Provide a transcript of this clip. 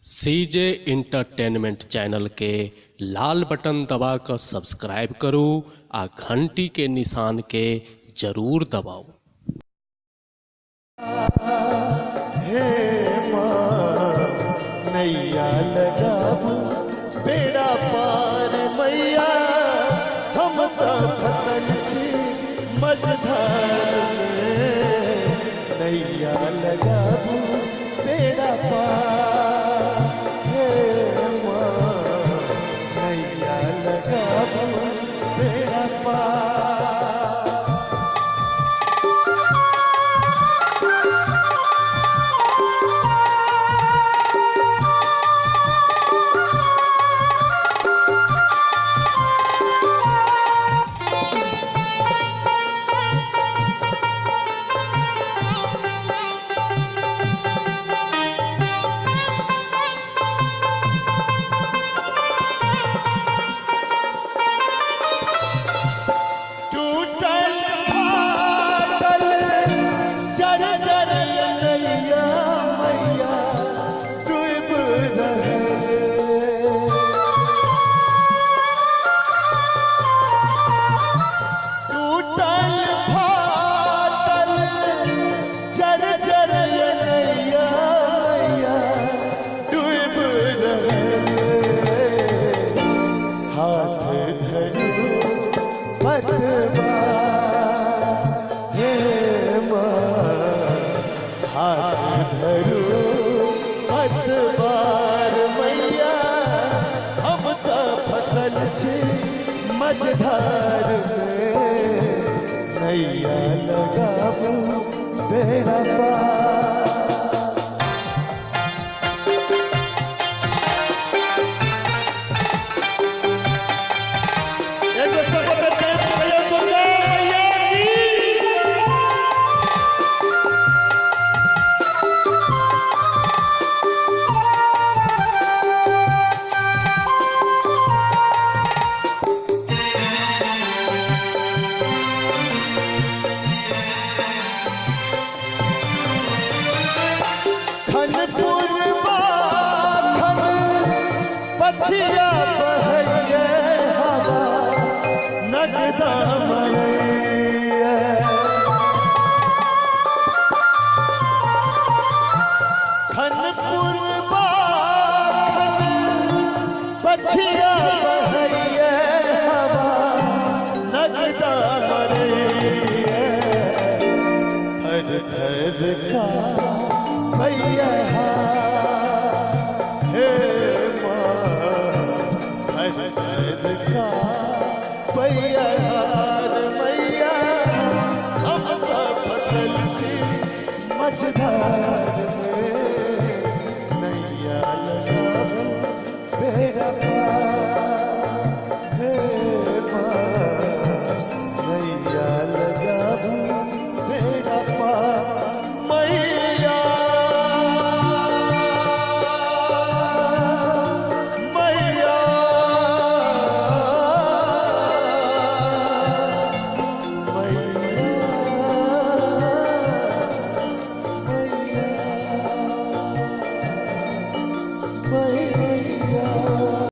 CJ entertainment channel के लाल button दबाकर subscribe करो आ घंटी के निशान के जरूर दबाओ। हे माँ नैया लगाबू बेड़ा पार मैया हम तो फसल छी मझधार में नैया लगाबू बेड़ा पार हे माँ नैया लगाबू बेड़ा पार। मझधार में नैया लगाबू बेड़ा पार। पछिया बहैया हवा नगदा मरैया खनपुर पछिया बहैया हवा नगदा मरैया थर थर का भैया मैया हम तो फसल छी मझधार में।